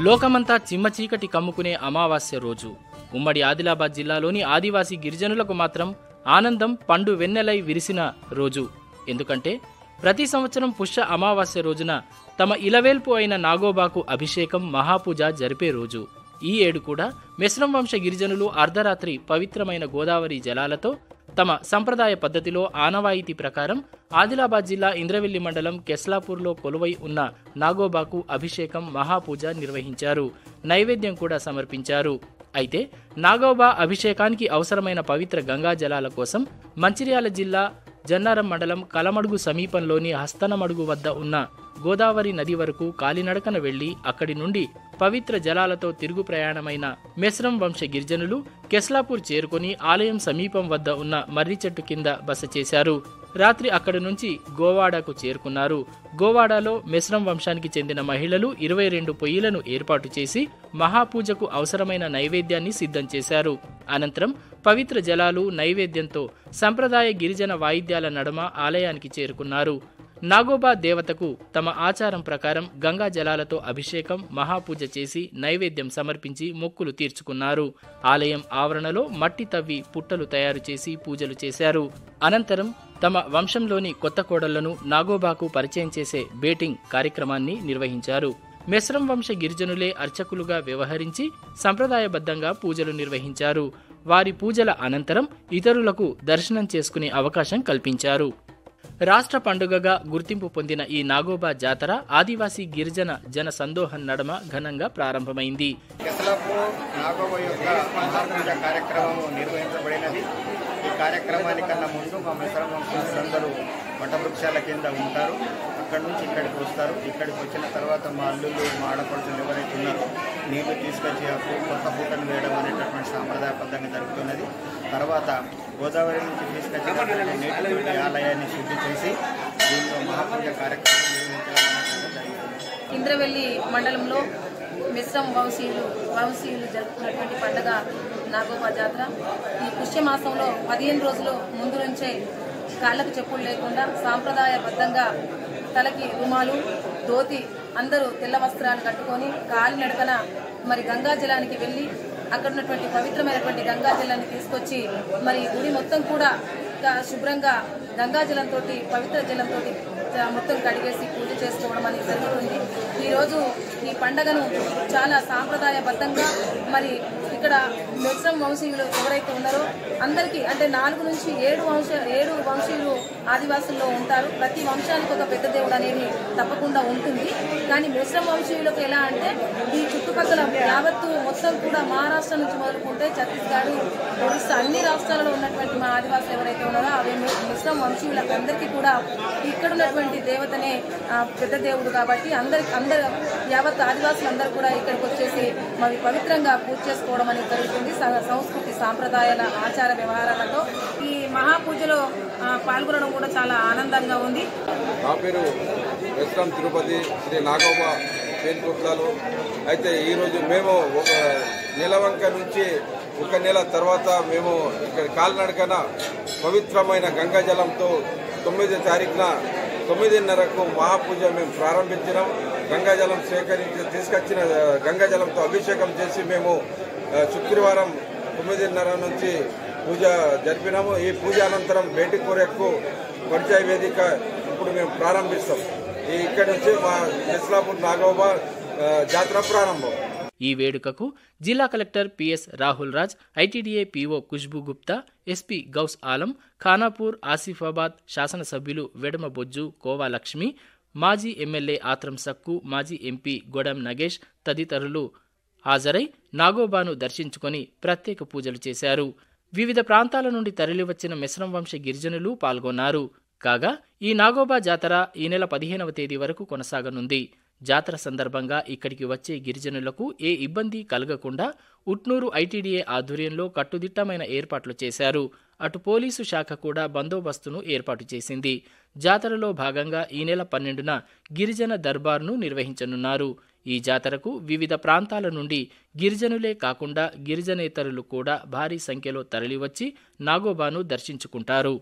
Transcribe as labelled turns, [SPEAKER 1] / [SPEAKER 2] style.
[SPEAKER 1] లోకమంతా చిమ్మచీకటి కమ్ముకునే అమావాస్య రోజు. ఉమ్మడి ఆదిలాబాద్ జిల్లాలోని ఆదివాసీ గిరిజనులకు మాత్రం ఆనందం పండు వెన్నెలై విరిసిన రోజు. ఎందుకంటే ప్రతి సంవత్సరం పుష్య అమావాస్య రోజున తమ ఇలవేల్పు అయిన నాగోబాకు అభిషేకం మహాపూజ జరిపే రోజు. ఈ ఏడు కూడా మెస్రం వంశ గిరిజనులు అర్ధరాత్రి పవిత్రమైన గోదావరి జలాలతో తమ సంప్రదాయ పద్ధతిలో ఆనవాయితీ ప్రకారం ఆదిలాబాద్ జిల్లా ఇంద్రవెల్లి మండలం కెస్లాపూర్లో కొలువై ఉన్న నాగోబాకు అభిషేకం మహాపూజ నిర్వహించారు. నైవేద్యం కూడా సమర్పించారు. అయితే నాగోబా అభిషేకానికి అవసరమైన పవిత్ర గంగా జలాల కోసం మంచిర్యాల జిల్లా జన్నారం మండలం కలమడుగు సమీపంలోని హస్తనమడుగు వద్ద ఉన్న గోదావరి నది వరకు కాలినడకన వెళ్లి అక్కడి నుండి పవిత్ర జలాలతో తిరుగు ప్రయాణమైన మెస్రం వంశ గిరిజనులు కెస్లాపూర్ చేరుకుని ఆలయం సమీపం వద్ద ఉన్న మర్రి చెట్టు కింద బస చేశారు. రాత్రి అక్కడి నుంచి గోవాడకు చేరుకున్నారు. గోవాడలో మెస్రం వంశానికి చెందిన మహిళలు 22 పొయ్యిలను ఏర్పాటు చేసి మహాపూజకు అవసరమైన నైవేద్యాన్ని సిద్ధం చేశారు. అనంతరం పవిత్ర జలాలు నైవేద్యంతో సంప్రదాయ గిరిజన వాయిద్యాల నడుమ ఆలయానికి చేరుకున్నారు. నాగోబా దేవతకు తమ ఆచారం ప్రకారం గంగా జలాలతో అభిషేకం మహాపూజ చేసి నైవేద్యం సమర్పించి మొక్కులు తీర్చుకున్నారు. ఆలయం ఆవరణలో మట్టి తవ్వి పుట్టలు తయారు చేసి పూజలు చేశారు. అనంతరం తమ వంశంలోని కొత్త కోడళ్లను నాగోబాకు పరిచయం చేసే బేటింగ్ కార్యక్రమాన్ని నిర్వహించారు. మెస్రం వంశ గిరిజనులే అర్చకులుగా వ్యవహరించి సంప్రదాయబద్ధంగా పూజలు నిర్వహించారు. వారి పూజల అనంతరం ఇతరులకు దర్శనం చేసుకునే అవకాశం కల్పించారు. రాష్ట్ర పండుగగా గుర్తింపు పొందిన ఈ నాగోబా జాతర ఆదివాసీ గిరిజన జన సందోహం నడమ ఘనంగా ప్రారంభమైంది.
[SPEAKER 2] నాగోబా యొక్క మహాపూజ కార్యక్రమం నిర్వహించబడినది. ఈ కార్యక్రమానికన్నా ముందు మా మెస్రం వంశస్థులందరూ వటవృక్షాల కింద ఉంటారు. అక్కడి నుంచి ఇక్కడికి వస్తారు. ఇక్కడికి వచ్చిన తర్వాత మా అల్లుళ్ళు మా ఆడపడుచులు ఎవరైతే ఉన్నారో నీళ్లు తీసుకొచ్చి కొత్త పూటను వేయడం అనేటటువంటి సాంప్రదాయబద్ధంగా జరుగుతున్నది. తర్వాత గోదావరి నుంచి తీసుకొచ్చిన నీటి ఆలయాన్ని శుద్ధి చేసి దీనిలో మహాపూజ కార్యక్రమం నిర్వహించాలని.
[SPEAKER 3] ఇంద్రవెల్లి మండలంలో మెస్రం వంశీయులు జరుపుకున్నటువంటి పండుగ నాగోబా జాతర. ఈ పుష్యమాసంలో 15 రోజులు ముందు నుంచే కాళ్ళకు చెప్పులు లేకుండా సాంప్రదాయబద్ధంగా తలకి రుమాలు ధోతి అందరూ తెల్ల వస్త్రాలు కట్టుకొని కాలినడకన మరి గంగాజలానికి వెళ్ళి అక్కడ ఉన్నటువంటి పవిత్రమైనటువంటి గంగాజలాన్ని తీసుకొచ్చి మరి గుడి మొత్తం కూడా శుభ్రంగా గంగాజలంతో పవిత్ర జలంతో మొత్తం కడిగేసి పూజ చేసుకోవడం అనేది జరుగుతుంది. ఈరోజు ఈ పండుగను చాలా సాంప్రదాయబద్ధంగా మరి ఇక్కడ మెస్రం వంశీయులు ఎవరైతే ఉన్నారో అందరికీ అంటే 4 నుంచి 7 వంశీయులు ఆదివాసుల్లో ఉంటారు. ప్రతి వంశానికి ఒక పెద్ద దేవుడు అనేది తప్పకుండా ఉంటుంది. కానీ మెస్రం వంశీయులకు ఎలా అంటే ఈ చుట్టుపక్కల యావత్తు మొత్తం కూడా మహారాష్ట్ర నుంచి మొదలుకుంటే ఛత్తీస్గఢ్, ఒడిస్సా అన్ని రాష్ట్రాలలో ఉన్నటువంటి మా ఆదివాసులు ఎవరైతే ఉన్నారో అవి మెస్రం వంశీయులకు అందరికీ కూడా ఇక్కడ ఉన్నటువంటి దేవతనే పెద్ద దేవుడు. కాబట్టి అందరు యావత్ ఆదివాసులందరూ కూడా ఇక్కడికి వచ్చేసి మరి పవిత్రంగా పూజ చేసుకోవడం అనేది జరుగుతుంది. సంస్కృతి సాంప్రదాయాల ఆచార వ్యవహారాలతో ఈ మహాపూజలో పాల్గొనడం కూడా చాలా ఆనందంగా ఉంది.
[SPEAKER 4] నా పేరు మెస్రం తిరుపతి శ్రీ నాగోబా పేరుకుట్లాలు. అయితే ఈరోజు మేము ఒక నెలవంక నుంచి 1 నెల తర్వాత మేము ఇక్కడ కాలినడకన పవిత్రమైన గంగాజలంతో 9వ తారీఖున 9:30కు మహాపూజ మేము ప్రారంభించినాం. గంగాజలం తీసుకొచ్చిన గంగాజలంతో అభిషేకం చేసి మేము శుక్రవారం 9:30 నుంచి పూజ జరిపినాము. ఈ పూజ అనంతరం బేటి కోరెక్కు పరిచయ వేదిక ఇప్పుడు మేము ప్రారంభిస్తాం. ఇక్కడి నుంచి మా కెస్లాపూర్ నాగోబా జాతర ప్రారంభం.
[SPEAKER 1] ఈ వేడుకకు జిల్లా collector PS Rahul Raj, ITDA PO Khushboo Gupta, SP Ghouse Alam, Khanapur, Asifabad శాసనసభ్యులు వెడమ బొజ్జు, కోవా లక్ష్మి, మాజీ ఎమ్మెల్యే ఆత్రం సక్కు, మాజీ ఎంపీ గొడం నగేష్ తదితరులు హాజరై నాగోబాను దర్శించుకొని ప్రత్యేక పూజలు చేశారు. వివిధ ప్రాంతాల నుండి తరలివచ్చిన మెస్రం వంశ గిరిజనులు పాల్గొన్నారు. కాగా ఈ నాగోబా జాతర ఈ నెల 15వ తేదీ వరకు కొనసాగనుంది. జాతర సందర్భంగా ఇక్కడికి వచ్చే గిరిజనులకు ఏ ఇబ్బంది కలగకుండా ఉట్నూరు ఐటీడీఏ ఆధ్వర్యంలో కట్టుదిట్టమైన ఏర్పాట్లు చేశారు. అటు పోలీసు శాఖ కూడా బందోబస్తును ఏర్పాటు చేసింది. జాతరలో భాగంగా ఈ నెల 12న గిరిజన దర్బార్ను నిర్వహించనున్నారు. ఈ జాతరకు వివిధ ప్రాంతాల నుండి గిరిజనులే కాకుండా గిరిజనేతరులు కూడా భారీ సంఖ్యలో తరలివచ్చి నాగోబాను దర్శించుకుంటారు.